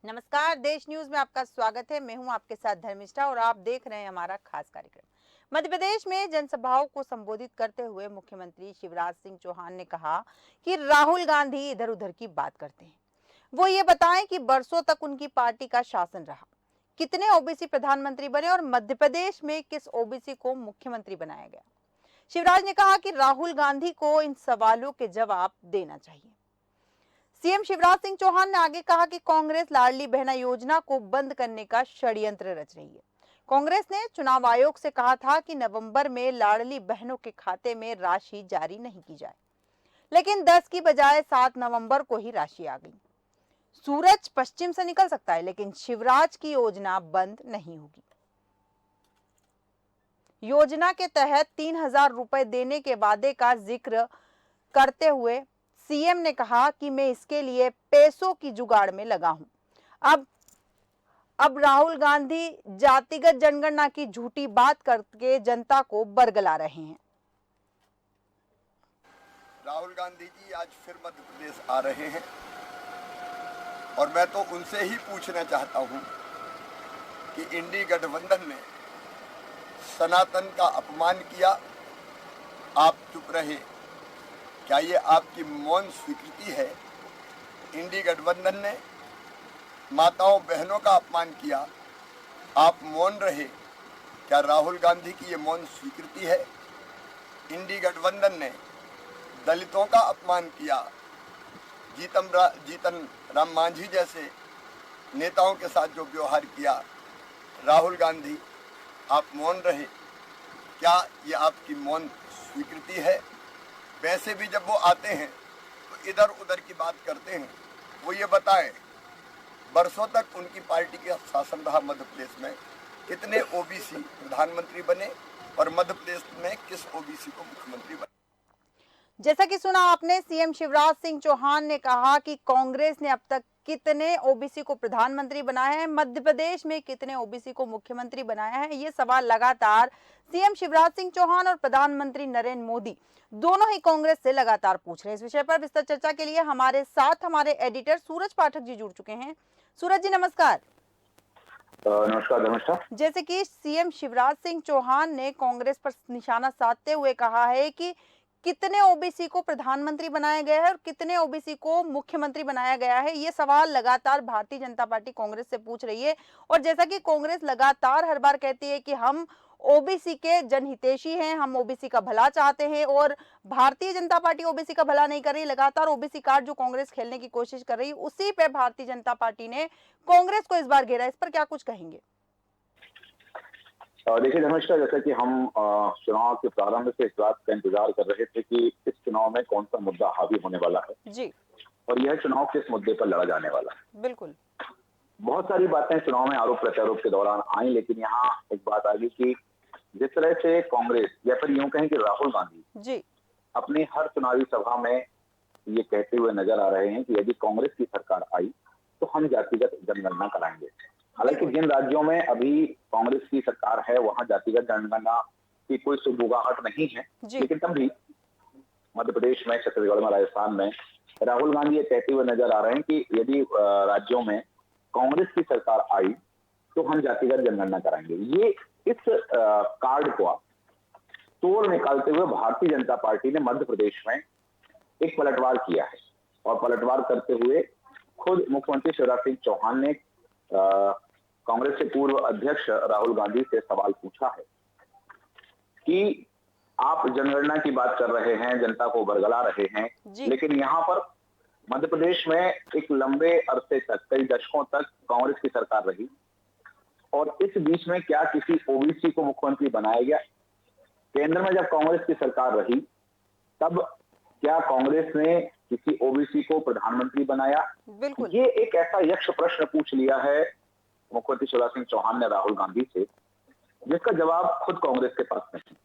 नमस्कार, देश न्यूज में आपका स्वागत है। मैं हूं आपके साथ धर्मिष्ठा और आप देख रहे हैं हमारा खास कार्यक्रम। मध्य प्रदेश में जनसभाओं को संबोधित करते हुए मुख्यमंत्री शिवराज सिंह चौहान ने कहा कि राहुल गांधी इधर उधर की बात करते हैं। वो ये बताएं कि बरसों तक उनकी पार्टी का शासन रहा, कितने ओबीसी प्रधानमंत्री बने और मध्य प्रदेश में किस ओबीसी को मुख्यमंत्री बनाया गया। शिवराज ने कहा कि राहुल गांधी को इन सवालों के जवाब देना चाहिए। सीएम शिवराज सिंह चौहान ने आगे कहा कि कांग्रेस लाडली बहना योजना को बंद करने का षड्यंत्र रच रही है। कांग्रेस ने चुनाव आयोग से कहा था कि नवंबर में लाडली बहनों के खाते में राशि जारी नहीं की जाए, लेकिन 10 की बजाय 7 नवंबर को ही राशि आ गई। सूरज पश्चिम से निकल सकता है, लेकिन शिवराज की योजना बंद नहीं होगी। योजना के तहत 3,000 रुपए देने के वादे का जिक्र करते हुए सीएम ने कहा कि मैं इसके लिए पैसों की जुगाड़ में लगा हूं। अब राहुल गांधी जातिगत जनगणना की झूठी बात करके जनता को बरगला रहे हैं। राहुल गांधी जी आज फिर मध्य प्रदेश आ रहे हैं और मैं तो उनसे ही पूछना चाहता हूं कि इंडी गठबंधन ने सनातन का अपमान किया, आप चुप रहे। क्या ये आपकी मौन स्वीकृति है? इंडी गठबंधन ने माताओं बहनों का अपमान किया, आप मौन रहे। क्या राहुल गांधी की ये मौन स्वीकृति है? इंडी गठबंधन ने दलितों का अपमान किया, जीतन राम मांझी जैसे नेताओं के साथ जो व्यवहार किया, राहुल गांधी आप मौन रहे। क्या ये आपकी मौन स्वीकृति है? वैसे भी जब वो आते हैं तो इधर उधर की बात करते हैं। वो ये बताएं, बरसों तक उनकी पार्टी का शासन रहा मध्य प्रदेश में, कितने ओबीसी प्रधानमंत्री बने और मध्य प्रदेश में किस ओबीसी को मुख्यमंत्री बने। जैसा कि सुना आपने, सीएम शिवराज सिंह चौहान ने कहा कि कांग्रेस ने अब तक कितने ओबीसी को प्रधानमंत्री बनाया है, मध्य प्रदेश में कितने ओबीसी को मुख्यमंत्री बनाया है। ये सवाल लगातार सीएम शिवराज सिंह चौहान और प्रधानमंत्री नरेंद्र मोदी दोनों ही कांग्रेस से लगातार पूछ रहे हैं। इस विषय पर विस्तार चर्चा के लिए हमारे साथ हमारे एडिटर सूरज पाठक जी जुड़ चुके हैं। सूरज जी नमस्कार। नमस्कार नमस्कार। जैसे कि सीएम शिवराज सिंह चौहान ने कांग्रेस पर निशाना साधते हुए कहा है कि कितने ओबीसी को प्रधानमंत्री बनाया गया है और कितने ओबीसी को मुख्यमंत्री बनाया गया है। ये सवाल लगातार भारतीय जनता पार्टी कांग्रेस से पूछ रही है। और जैसा कि कांग्रेस लगातार हर बार कहती है कि हम ओबीसी के जनहितैषी हैं, हम ओबीसी का भला चाहते हैं, और भारतीय जनता पार्टी ओबीसी का भला नहीं कर रही। लगातार ओबीसी कार्ड जो कांग्रेस खेलने की कोशिश कर रही है, उसी पे भारतीय जनता पार्टी ने कांग्रेस को इस बार घेरा। इस पर क्या कुछ कहेंगे? देखिए धर्मेश, जैसा कि हम चुनाव के प्रारंभ से इस बात का इंतजार कर रहे थे कि इस चुनाव में कौन सा मुद्दा हावी होने वाला है जी और यह चुनाव किस मुद्दे पर लड़ा जाने वाला है। बिल्कुल। बहुत सारी बातें चुनाव में आरोप प्रत्यारोप के दौरान आई, लेकिन यहाँ एक बात आ गई कि जिस तरह से कांग्रेस या फिर यूं कहें कि राहुल गांधी जी अपनी हर चुनावी सभा में ये कहते हुए नजर आ रहे हैं कि यदि कांग्रेस की सरकार आई तो हम जातिगत जनगणना कराएंगे। हालांकि जिन राज्यों में अभी कांग्रेस की सरकार है वहां जातिगत जनगणना की कोई सुगबुगाहट नहीं है, लेकिन तब भी मध्य प्रदेश में, छत्तीसगढ़ में, राजस्थान में राहुल गांधी ये कहते हुए नजर आ रहे हैं कि यदि राज्यों में कांग्रेस की सरकार आई तो हम जातिगत जनगणना कराएंगे। ये इस कार्ड को तोड़ निकालते हुए भारतीय जनता पार्टी ने मध्य प्रदेश में एक पलटवार किया है और पलटवार करते हुए खुद मुख्यमंत्री शिवराज सिंह चौहान ने कांग्रेस के पूर्व अध्यक्ष राहुल गांधी से सवाल पूछा है कि आप जनगणना की बात कर रहे हैं, जनता को बरगला रहे हैं, लेकिन यहां पर मध्य प्रदेश में एक लंबे अरसे तक, कई दशकों तक कांग्रेस की सरकार रही और इस बीच में क्या किसी ओबीसी को मुख्यमंत्री बनाया गया? केंद्र में जब कांग्रेस की सरकार रही तब क्या कांग्रेस ने किसी ओबीसी को प्रधानमंत्री बनाया? बिल्कुल। ये एक ऐसा यक्ष प्रश्न पूछ लिया है मुख्यमंत्री शिवराज सिंह चौहान ने राहुल गांधी से, जिसका जवाब खुद कांग्रेस के पास नहीं।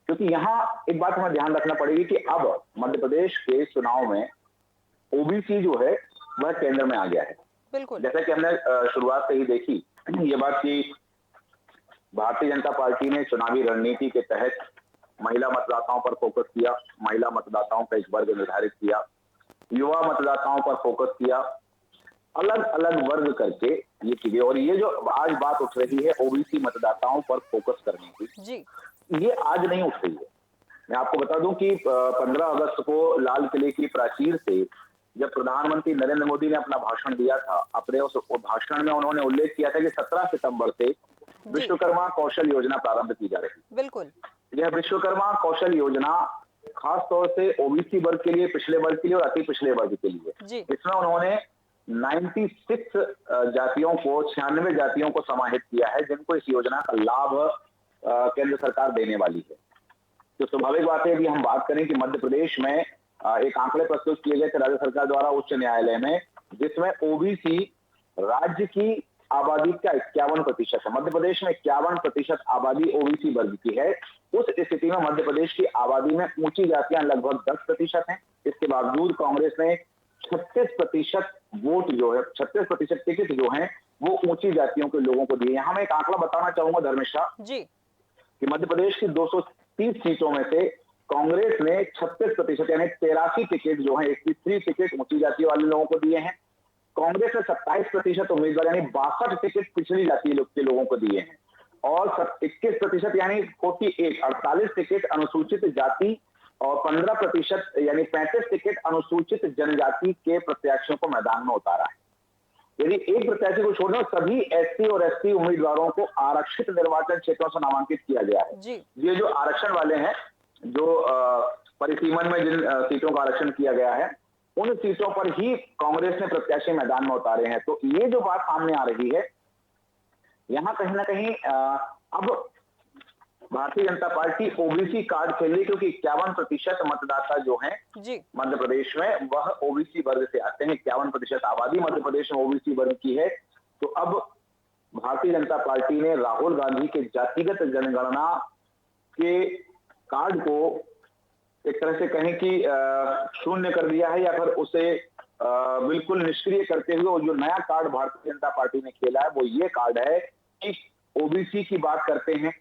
क्योंकि यहां एक बात हमें ध्यान रखना पड़ेगी कि अब मध्य प्रदेश के चुनाव में ओबीसी जो है वह केंद्र में आ गया है। बिल्कुल। जैसा कि हमने शुरुआत से ही देखी ये बात कि भारतीय जनता पार्टी ने चुनावी रणनीति के तहत महिला मतदाताओं पर फोकस किया, महिला मतदाताओं का एक वर्ग निर्धारित किया, युवा मतदाताओं पर फोकस किया अलग अलग वर्ग करके ये चीजें, और ये जो आज बात उठ रही है ओबीसी मतदाताओं पर फोकस करने की, जी। ये आज नहीं उठ रही है। मैं आपको बता दूं कि 15 अगस्त को लाल किले की प्राचीर से जब प्रधानमंत्री नरेंद्र मोदी ने अपना भाषण दिया था, अपने उस भाषण में उन्होंने उल्लेख किया था कि 17 सितंबर से जी। विश्वकर्मा कौशल योजना प्रारंभ की जा रही है। बिल्कुल। यह विश्वकर्मा कौशल योजना खास तौर से ओबीसी वर्ग के लिए, पिछड़े वर्ग के लिए और अति पिछड़े वर्ग के लिए, जी। इसमें उन्होंने 96 जातियों को, 96 जातियों को समाहित किया है जिनको इस योजना का लाभ केंद्र सरकार देने वाली है। तो स्वाभाविक बात है, यदि हम बात करें कि मध्य प्रदेश में एक आंकड़े प्रस्तुत किए गए थे राज्य सरकार द्वारा उच्च न्यायालय में, जिसमें ओबीसी राज्य की आबादी का 51% है। मध्य प्रदेश में 51% आबादी ओबीसी वर्ग की है। उस स्थिति में मध्य प्रदेश की आबादी में ऊंची जातियां लगभग 10% हैं। इसके बावजूद कांग्रेस ने 36% वोट जो है, 36% टिकट जो है वो ऊंची जातियों के लोगों को दिए। यहां मैं एक आंकड़ा बताना चाहूंगा धर्मेशा जी। कि मध्य प्रदेश की 230 सीटों में से कांग्रेस ने 36% यानी 83 टिकट जो है, 83 टिकट ऊंची जाति वाले लोगों को दिए हैं। कांग्रेस ने 27% उम्मीदवार यानी 62 टिकट पिछड़ी जाति के लोगों को दिए हैं, और 21% यानी 48 टिकट अनुसूचित जाति और 15% यानी 35 टिकट अनुसूचित जनजाति के प्रत्याशियों को मैदान में उतारा है। यदि एक प्रत्याशी को छोड़ना, सभी एससी और एसटी उम्मीदवारों को आरक्षित निर्वाचन क्षेत्रों से नामांकित किया गया है। जी। ये जो आरक्षण वाले हैं, जो परिसीमन में जिन सीटों का आरक्षण किया गया है, उन सीटों पर ही कांग्रेस ने प्रत्याशी मैदान में उतारे हैं। तो ये जो बात सामने आ रही है, यहां कहीं ना कहीं अब Bharatiya Janata party OBC card खेल रही है, क्योंकि 51% मतदाता जो हैं जी। मध्य प्रदेश में वह ओबीसी वर्ग से आते हैं। 51% आबादी मध्य प्रदेश में ओबीसी वर्ग की है। तो अब भारतीय जनता पार्टी ने राहुल गांधी के जातिगत जनगणना के कार्ड को एक तरह से कहें कि शून्य कर दिया है, या फिर उसे बिल्कुल निष्क्रिय करते हुए जो नया कार्ड भारतीय जनता पार्टी ने खेला है वो ये कार्ड है कि ओबीसी की बात करते हैं,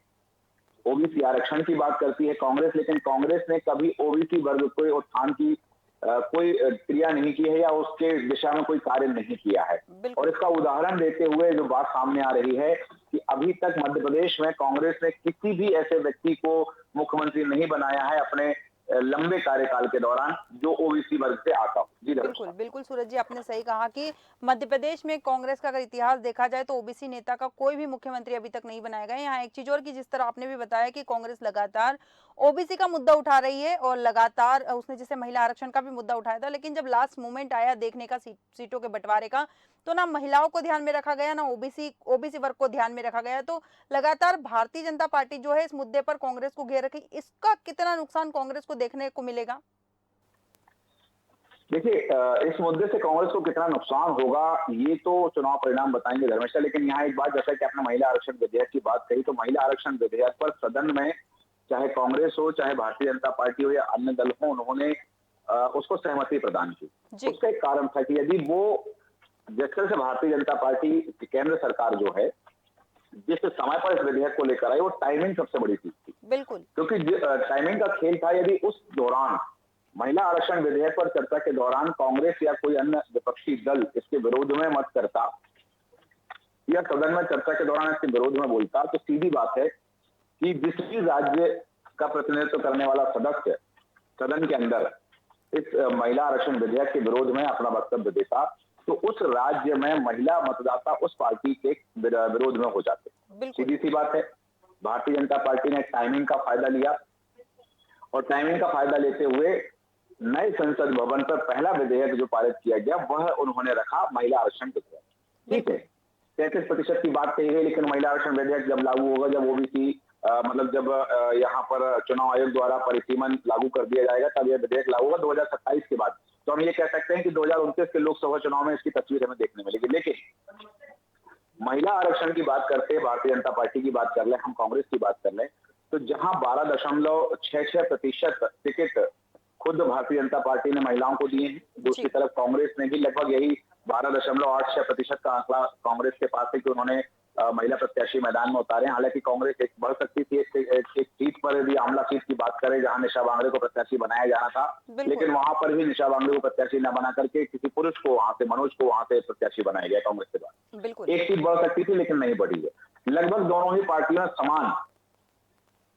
ओबीसी आरक्षण की बात करती है कांग्रेस, लेकिन कांग्रेस ने कभी ओबीसी वर्ग को उत्थान की कोई क्रिया नहीं की है या उसके दिशा में कोई कार्य नहीं किया है। और इसका उदाहरण देते हुए जो बात सामने आ रही है कि अभी तक मध्य प्रदेश में कांग्रेस ने किसी भी ऐसे व्यक्ति को मुख्यमंत्री नहीं बनाया है अपने लंबे कार्यकाल के दौरान जो ओबीसी वर्ग से आता हो। जी बिल्कुल बिल्कुल सूरज जी, आपने सही कहा कि मध्य प्रदेश में कांग्रेस का अगर इतिहास देखा जाए तो ओबीसी नेता का कोई भी मुख्यमंत्री अभी तक नहीं बनाया गया। यहाँ एक चीज और कि जिस तरह आपने भी बताया कि कांग्रेस लगातार ओबीसी का मुद्दा उठा रही है और लगातार उसने जैसे महिला आरक्षण का भी मुद्दा उठाया था, लेकिन जब लास्ट मोमेंट आया देखने का सीटों के बंटवारे का, तो ना महिलाओं को ध्यान में रखा गया, ना ओबीसी वर्ग को ध्यान में रखा गया। तो लगातार भारतीय जनता पार्टी जो है इस मुद्दे पर कांग्रेस को घेर रखी, इसका कितना नुकसान कांग्रेस को देखने को मिलेगा? देखिए, इस मुद्दे से कांग्रेस को कितना नुकसान होगा ये तो चुनाव परिणाम बताएंगे धर्मेश। लेकिन यहाँ एक बात, जैसा कि आपने महिला आरक्षण विधेयक की बात कही, तो महिला आरक्षण विधेयक पर सदन में चाहे कांग्रेस हो, चाहे भारतीय जनता पार्टी हो या अन्य दल हो, उन्होंने उसको सहमति प्रदान की। उसका एक कारण था कि यदि वो जिस तरह से भारतीय जनता पार्टी केंद्र सरकार जो है जिस समय पर इस विधेयक को लेकर आई, वो टाइमिंग सबसे बड़ी चीज थी। बिल्कुल, क्योंकि टाइमिंग का खेल था। यदि उस दौरान महिला आरक्षण विधेयक पर चर्चा के दौरान कांग्रेस या कोई अन्य विपक्षी दल इसके विरोध में मत करता या सदन में चर्चा के दौरान इसके विरोध में बोलता, तो सीधी बात है कि जिस भी राज्य का प्रतिनिधित्व करने वाला सदस्य सदन के अंदर इस महिला आरक्षण विधेयक के विरोध में अपना वक्तव्य देता, तो उस राज्य में महिला मतदाता उस पार्टी के विरोध में हो जाते। सीधी सी बात है। भारतीय जनता पार्टी ने टाइमिंग का फायदा लिया और टाइमिंग का फायदा लेते हुए नए संसद भवन पर पहला विधेयक जो पारित किया गया वह उन्होंने रखा महिला आरक्षण विधेयक। ठीक है, 33% की बात कही गई, लेकिन महिला आरक्षण विधेयक जब लागू होगा, जब ओबीसी मतलब जब यहाँ पर चुनाव आयोग द्वारा परिसीमन लागू कर दिया जाएगा, तब यह विधेयक लागू होगा 2027 के बाद। तो हम ये कह सकते हैं कि 2029 के लोकसभा चुनाव में इसकी तस्वीर हमें देखने मिलेगी। लेकिन महिला आरक्षण की बात करते, भारतीय जनता पार्टी की बात कर लें, हम कांग्रेस की बात कर लें, तो जहां 12.66% टिकट खुद भारतीय जनता पार्टी ने महिलाओं को दिए हैं, दूसरी तरफ कांग्रेस ने भी लगभग यही 12.86% का आंकड़ा कांग्रेस के पास है कि उन्होंने महिला प्रत्याशी मैदान में उतारे। हालांकि कांग्रेस एक बढ़ सकती थी, एक सीट पर, यदि आमला सीट की बात करें जहां निशा बांगड़े को प्रत्याशी बनाया जाना था, लेकिन वहां पर भी निशा बांगड़े को प्रत्याशी न बना करके किसी पुरुष को वहां से, मनोज को वहां से प्रत्याशी बनाया गया कांग्रेस के द्वारा। एक सीट बढ़ सकती थी लेकिन नहीं बढ़ी है। लगभग दोनों ही पार्टियों समान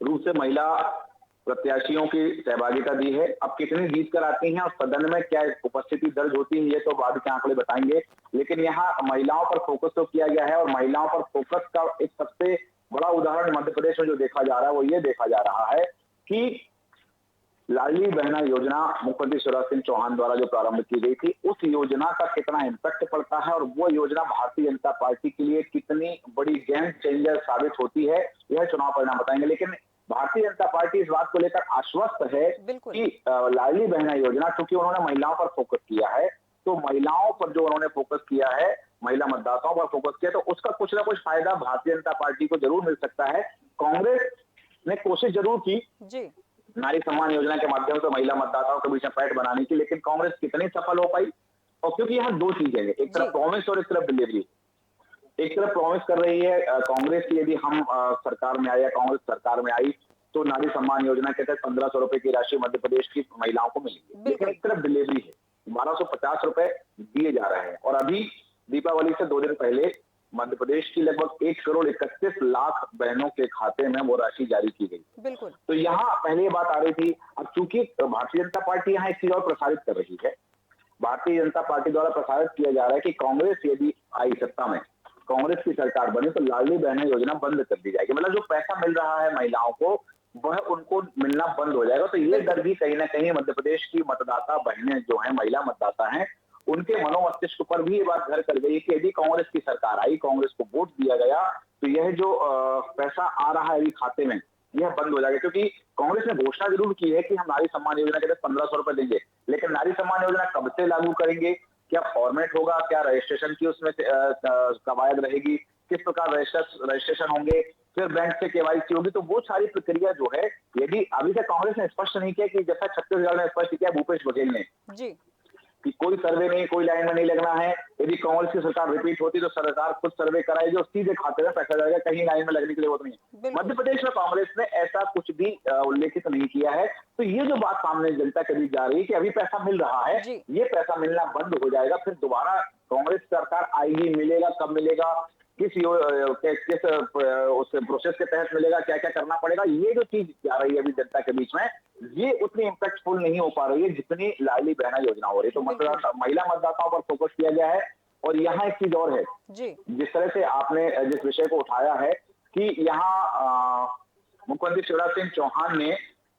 रूप से महिला प्रत्याशियों की सहभागिता दी है। अब कितनी जीत कर आती हैं और सदन में क्या उपस्थिति दर्ज होती है ये तो बाद के आंकड़े बताएंगे, लेकिन यहाँ महिलाओं पर फोकस तो किया गया है। और महिलाओं पर फोकस का एक सबसे बड़ा उदाहरण मध्य प्रदेश में जो देखा जा रहा है वो ये देखा जा रहा है कि लाडली बहना योजना मुख्यमंत्री शिवराज सिंह चौहान द्वारा जो प्रारंभ की गई थी, उस योजना का कितना इम्पैक्ट पड़ता है और वो योजना भारतीय जनता पार्टी के लिए कितनी बड़ी गेम चेंजर साबित होती है, यह चुनाव परिणाम बताएंगे। लेकिन भारतीय जनता पार्टी इस बात को लेकर आश्वस्त है कि लाडली बहना योजना, क्योंकि उन्होंने महिलाओं पर फोकस किया है, तो महिलाओं पर जो उन्होंने फोकस किया है, महिला मतदाताओं पर फोकस किया, तो उसका कुछ ना कुछ फायदा भारतीय जनता पार्टी को जरूर मिल सकता है। कांग्रेस ने कोशिश जरूर की जी नारी सम्मान योजना के माध्यम से महिला मतदाताओं के बीच में पैठ बनाने की, लेकिन कांग्रेस कितनी सफल हो पाई? और क्योंकि यहाँ दो चीजें हैं, एक तरफ प्रॉमिस और एक तरफ डिलीवरी। एक तरफ प्रॉमिस कर रही है कांग्रेस की, यदि हम सरकार में आए या कांग्रेस सरकार में आई तो नारी सम्मान योजना के तहत 1500 रुपए की राशि मध्य प्रदेश की महिलाओं को मिलेगी, लेकिन एक तरफ डिलीवरी है, 1250 रुपए दिए जा रहे हैं। और अभी दीपावली से 2 दिन पहले मध्य प्रदेश की लगभग 1,31,00,000 बहनों के खाते में वो राशि जारी की गई। बिल्कुल। तो यहाँ पहले ये बात आ रही थी, अब चूंकि भारतीय जनता पार्टी यहाँ एक चीज और प्रसारित कर रही है, भारतीय जनता पार्टी द्वारा प्रसारित किया जा रहा है कि कांग्रेस यदि आई सत्ता में, कांग्रेस की सरकार बनी तो लाडली बहना योजना बंद कर दी जाएगी। मतलब जो पैसा मिल रहा है महिलाओं को वह उनको मिलना बंद हो जाएगा। तो ये डर भी कहीं ना कहीं मध्य प्रदेश की मतदाता बहनें जो है, महिला मतदाता हैं, उनके मनोमस्तिष्क पर भी ये बात घर कर गई कि यदि कांग्रेस की सरकार आई, कांग्रेस को वोट दिया गया, तो यह जो पैसा आ रहा है खाते में यह बंद हो जाएगा। क्योंकि कांग्रेस ने घोषणा जरूर की है कि हम नारी सम्मान योजना के तहत 1500 रुपए देंगे, लेकिन नारी सम्मान योजना कब से लागू करेंगे, क्या फॉर्मेट होगा, क्या रजिस्ट्रेशन की उसमें कवायद रहेगी, किस प्रकार रजिस्ट्रेशन होंगे, फिर बैंक से केवाईसी होगी, तो वो सारी प्रक्रिया जो है, यदि अभी तक कांग्रेस ने स्पष्ट नहीं किया कि जैसा छत्तीसगढ़ ने स्पष्ट किया भूपेश बघेल ने जी कि कोई सर्वे नहीं, कोई लाइन में नहीं लगना है, यदि कांग्रेस की सरकार रिपीट होती तो सरकार खुद सर्वे कराएगी और सीधे खाते में पैसा जाएगा, कहीं लाइन में लगने की जरूरत नहीं है। मध्य प्रदेश में कांग्रेस ने ऐसा कुछ भी उल्लेखित नहीं किया है। तो ये जो बात सामने जनता के बीच जा रही है कि अभी पैसा मिल रहा है, ये पैसा मिलना बंद हो जाएगा, फिर दोबारा कांग्रेस सरकार आएगी, मिलेगा, कब मिलेगा, किस उस प्रोसेस के तहत मिलेगा, क्या क्या करना पड़ेगा, ये जो चीज जा रही है अभी जनता के बीच में, ये उतनी इम्पैक्टफुल नहीं हो पा रही है जितनी लाडली बहना योजना हो रही है। तो महिला मतदाताओं पर फोकस किया गया है। और यहाँ एक चीज और है जी, जिस तरह से आपने जिस विषय को उठाया है कि यहाँ मुख्यमंत्री शिवराज सिंह चौहान ने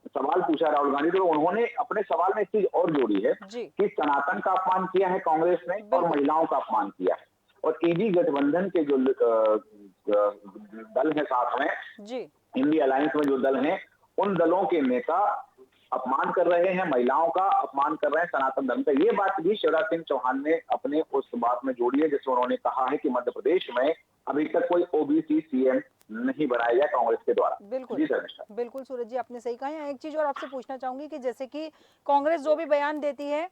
सवाल पूछा राहुल गांधी, तो उन्होंने अपने सवाल में एक चीज और जोड़ी है कि सनातन का अपमान किया है कांग्रेस ने और महिलाओं का अपमान किया है। और इंडी गठबंधन के जो दल है साथ में जी, इंडी अलायंस में जो दल हैं, उन दलों के नेता अपमान कर रहे हैं, महिलाओं का अपमान कर रहे हैं, सनातन धर्म का। ये बात भी शिवराज सिंह चौहान ने अपने उस बात में जोड़ी है जिसमें उन्होंने कहा है कि मध्य प्रदेश में अभी तक कोई ओबीसी सीएम नहीं बनाया गया कांग्रेस के द्वारा। बिल्कुल बिल्कुल सूरज जी, आपने सही कहा है। एक चीज और आपसे पूछना चाहूंगी कि जैसे कि कांग्रेस जो भी बयान देती है,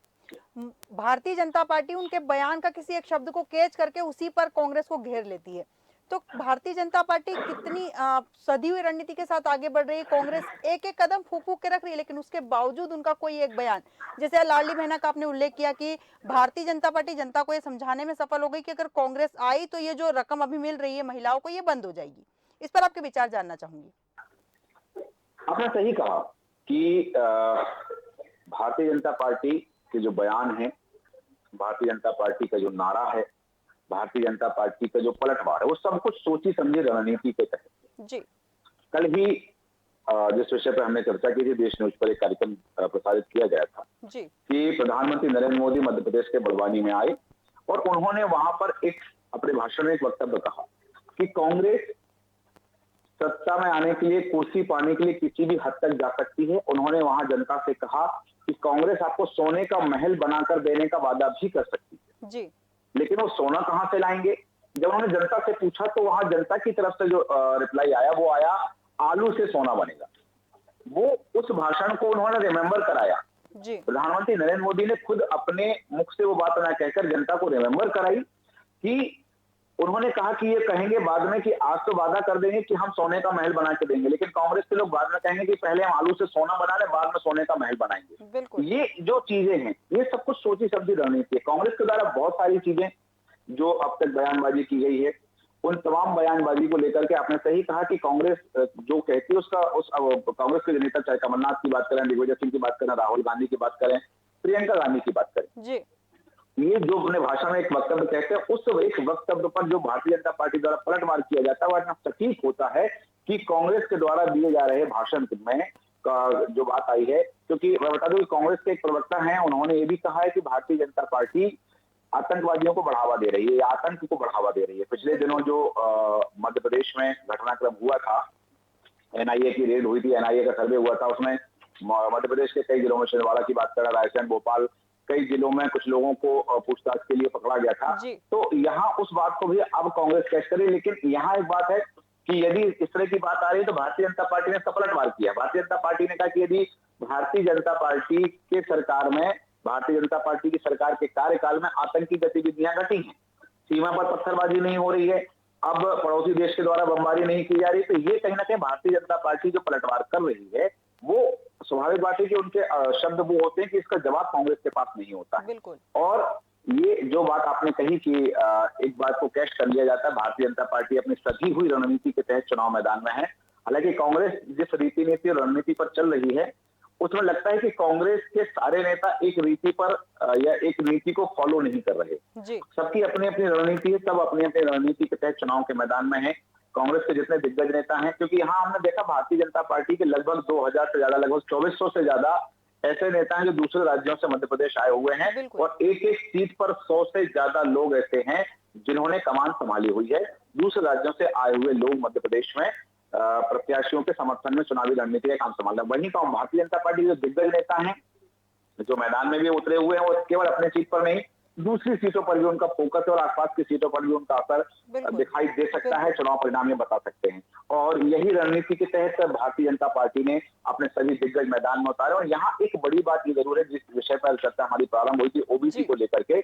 भारतीय जनता पार्टी उनके बयान का किसी एक शब्द को कैच करके उसी पर कांग्रेस को घेर लेती है। तो भारतीय जनता पार्टी कितनी सदी हुई रणनीति के साथ आगे बढ़ रही है? कांग्रेस एक एक कदम फूक फूक के रख रही है, लेकिन उसके बावजूद उनका कोई एक बयान, जैसे लाडली बहना का आपने उल्लेख किया कि भारतीय जनता पार्टी जनता को ये समझाने में सफल हो गई कि अगर कांग्रेस आई तो ये जो रकम अभी मिल रही है महिलाओं को, ये बंद हो जाएगी। इस पर आपके विचार जानना चाहूंगी। आपने सही कहा कि भारतीय जनता पार्टी के जो बयान है, भारतीय जनता पार्टी का जो नारा है, भारतीय जनता पार्टी का जो पलटवार है, वो सब कुछ सोची समझी रणनीति के तहत जी। कल ही जिस विषय पर हमने चर्चा की थी, देश न्यूज पर एक कार्यक्रम प्रसारित किया गया था जी, कि प्रधानमंत्री नरेंद्र मोदी मध्य प्रदेश के बड़वानी में आए और उन्होंने वहां पर एक अपने भाषण में एक वक्तव्य कहा कि कांग्रेस सत्ता में आने के लिए, कुर्सी पाने के लिए किसी भी हद तक जा सकती है। उन्होंने वहां जनता से कहा कि कांग्रेस आपको सोने का महल बनाकर देने का वादा भी कर सकती है जी, लेकिन वो सोना कहां से लाएंगे? जब उन्होंने जनता से पूछा तो वहां जनता की तरफ से जो रिप्लाई आया वो आया, आलू से सोना बनेगा। वो उस भाषण को उन्होंने रिमेंबर कराया जी, प्रधानमंत्री नरेंद्र मोदी ने खुद अपने मुख से वो बात ना कहकर जनता को रिमेंबर कराई कि उन्होंने कहा कि ये कहेंगे बाद में कि आज तो वादा कर देंगे कि हम सोने का महल बना के देंगे, लेकिन कांग्रेस के लोग बाद में कहेंगे कि पहले हम आलू से सोना बना लें, बाद में सोने का महल बनाएंगे। बिल्कुल। ये जो चीजें हैं, ये सब कुछ सोची समझी रणनीति है। कांग्रेस के द्वारा बहुत सारी चीजें जो अब तक बयानबाजी की गई है, उन तमाम बयानबाजी को लेकर के आपने सही कहा कि कांग्रेस जो कहती है उसका कांग्रेस के नेता, चाहे कमलनाथ की बात करें, दिग्विजय सिंह की बात करें, राहुल गांधी की बात करें, प्रियंका गांधी की बात करें, जी। ये जो अपने भाषण में एक वक्तव्य कहते हैं, उस एक वक्तव्य पर जो भारतीय जनता पार्टी द्वारा पलटवार किया जाता है, वह इतना सटीक होता है कि कांग्रेस के द्वारा दिए जा रहे भाषण में जो बात आई है, क्योंकि मैं बता दूं कि कांग्रेस के एक प्रवक्ता हैं, उन्होंने ये भी कहा है कि भारतीय जनता पार्टी आतंकवादियों को बढ़ावा दे रही है या आतंक को बढ़ावा दे रही है। पिछले दिनों जो मध्य प्रदेश में घटनाक्रम हुआ था, एनआईए की रेड हुई थी, एनआईए का सर्वे हुआ था, उसमें मध्य प्रदेश के कई जिलों में, छिंदवाड़ा की बात करें, रायसेन, भोपाल, कई जिलों में कुछ लोगों को पूछताछ के लिए पकड़ा गया था। तो यहाँ उस बात को भी अब कांग्रेस कैच करे, लेकिन यहाँ एक बात है कि यदि इस तरह की बात आ रही है तो भारतीय जनता पार्टी ने पलटवार किया। भारतीय जनता पार्टी ने कहा कि यदि भारतीय जनता पार्टी के सरकार में, भारतीय जनता पार्टी की सरकार के कार्यकाल में आतंकी गतिविधियां घटी हैं, सीमा पर पत्थरबाजी नहीं हो रही है, अब पड़ोसी देश के द्वारा बमबारी नहीं की जा रही, तो ये कहीं ना कहीं भारतीय जनता पार्टी जो पलटवार कर रही है, वो स्वाभाविक बात है कि उनके शब्द वो होते हैं कि इसका जवाब कांग्रेस के पास नहीं होता है। बिल्कुल। और ये जो बात आपने कही कि एक बात को कैश कर लिया जाता है, भारतीय जनता पार्टी अपनी सजी हुई रणनीति के तहत चुनाव मैदान में है। हालांकि कांग्रेस जिस रीति नीति और रणनीति पर चल रही है, उसमें लगता है कि कांग्रेस के सारे नेता एक रीति पर या एक नीति को फॉलो नहीं कर रहे। सबकी अपनी अपनी रणनीति है, सब अपनी अपनी रणनीति के तहत चुनाव के मैदान में है। कांग्रेस के जितने दिग्गज नेता हैं, क्योंकि यहाँ हमने देखा भारतीय जनता पार्टी के लगभग 2000 से ज्यादा, लगभग 2400 से ज्यादा ऐसे नेता हैं जो दूसरे राज्यों से मध्य प्रदेश आए हुए हैं, और एक एक सीट पर 100 से ज्यादा लोग ऐसे हैं जिन्होंने कमान संभाली हुई है। दूसरे राज्यों से आए हुए लोग मध्य प्रदेश में प्रत्याशियों के समर्थन में चुनावी रणनीति का काम संभाल रहे हैं। वहीं तो भारतीय जनता पार्टी के जो दिग्गज नेता हैं, जो मैदान में भी उतरे हुए हैं, वो केवल अपने सीट पर नहीं, दूसरी सीटों पर भी उनका फोकस है और आसपास की सीटों पर भी उनका असर दिखाई दे सकता है। चुनाव परिणाम ये बता सकते हैं, और यही रणनीति के तहत भारतीय जनता पार्टी ने अपने सभी दिग्गज मैदान में उतारे। और यहाँ एक बड़ी बात ये जरूर है, जिस विषय पर चर्चा हमारी प्रारंभ हुई थी, ओबीसी को लेकर के,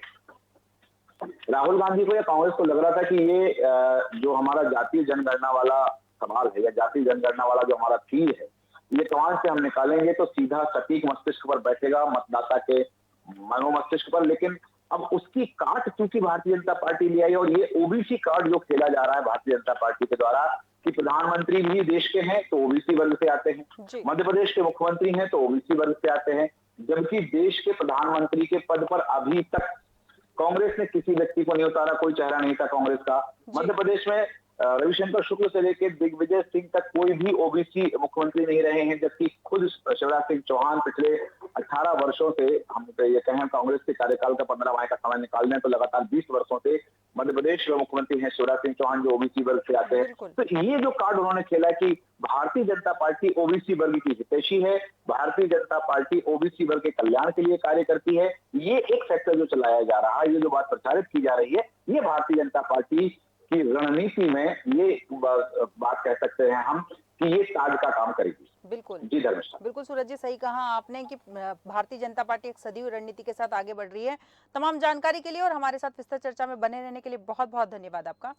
राहुल गांधी को या कांग्रेस को लग रहा था कि ये जो हमारा जातीय जनगणना वाला सवाल है या जातीय जनगणना वाला जो हमारा तीर है, ये कमान से हम निकालेंगे तो सीधा सटीक मस्तिष्क पर बैठेगा, मतदाता के मनो मस्तिष्क पर। लेकिन अब उसकी काट चूंकि भारतीय जनता पार्टी ले आई, और ये ओबीसी कार्ड जो खेला जा रहा है भारतीय जनता पार्टी के द्वारा कि प्रधानमंत्री भी देश के हैं तो ओबीसी वर्ग से आते हैं, मध्य प्रदेश के मुख्यमंत्री हैं तो ओबीसी वर्ग से आते हैं, जबकि देश के प्रधानमंत्री के पद पर अभी तक कांग्रेस ने किसी व्यक्ति को नहीं उतारा, कोई चेहरा नहीं था कांग्रेस का। मध्य प्रदेश में रविशंकर शुक्ल से लेकर दिग्विजय सिंह तक कोई भी ओबीसी मुख्यमंत्री नहीं रहे हैं, जबकि खुद शिवराज सिंह चौहान पिछले 18 वर्षों से, हम ये कहें कांग्रेस के कार्यकाल का 15 माह का समय निकाल लें तो लगातार 20 वर्षों से मध्य प्रदेश के मुख्यमंत्री हैं शिवराज सिंह चौहान, जो ओबीसी वर्ग से आते हैं। तो ये जो कार्ड उन्होंने खेला कि भारतीय जनता पार्टी ओबीसी वर्ग की हितैषी है, भारतीय जनता पार्टी ओबीसी वर्ग के कल्याण के लिए कार्य करती है, ये एक फैक्टर जो चलाया जा रहा है, ये जो बात प्रचारित की जा रही है, ये भारतीय जनता पार्टी की रणनीति में ये बात कह सकते हैं हम कि ये ताज का काम करेगी। बिल्कुल जी धर्मेश, बिल्कुल सूरज जी, सही कहा आपने कि भारतीय जनता पार्टी एक सदी हुई रणनीति के साथ आगे बढ़ रही है। तमाम जानकारी के लिए और हमारे साथ विस्तृत चर्चा में बने रहने के लिए बहुत बहुत धन्यवाद आपका।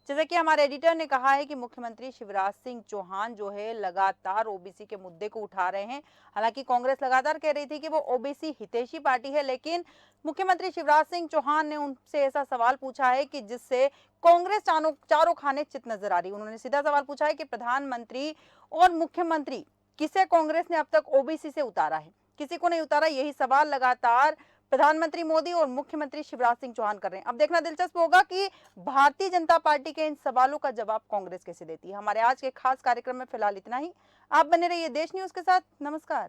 जैसे कि हमारे एडिटर ने कहा है कि मुख्यमंत्री शिवराज सिंह चौहान जो है लगातार ओबीसी के मुद्दे को उठा रहे हैं। हालांकि कांग्रेस लगातार कह रही थी कि वो ओबीसी हितैषी पार्टी है, लेकिन मुख्यमंत्री शिवराज सिंह चौहान ने उनसे ऐसा सवाल पूछा है कि जिससे कांग्रेस चारों खाने चित नजर आ रही। उन्होंने सीधा सवाल पूछा है कि प्रधानमंत्री और मुख्यमंत्री किसे कांग्रेस ने अब तक ओबीसी से उतारा है, किसी को नहीं उतारा। यही सवाल लगातार प्रधानमंत्री मोदी और मुख्यमंत्री शिवराज सिंह चौहान कर रहे हैं। अब देखना दिलचस्प होगा कि भारतीय जनता पार्टी के इन सवालों का जवाब कांग्रेस कैसे देती है। हमारे आज के खास कार्यक्रम में फिलहाल इतना ही। आप बने रहिए देश न्यूज के साथ। नमस्कार।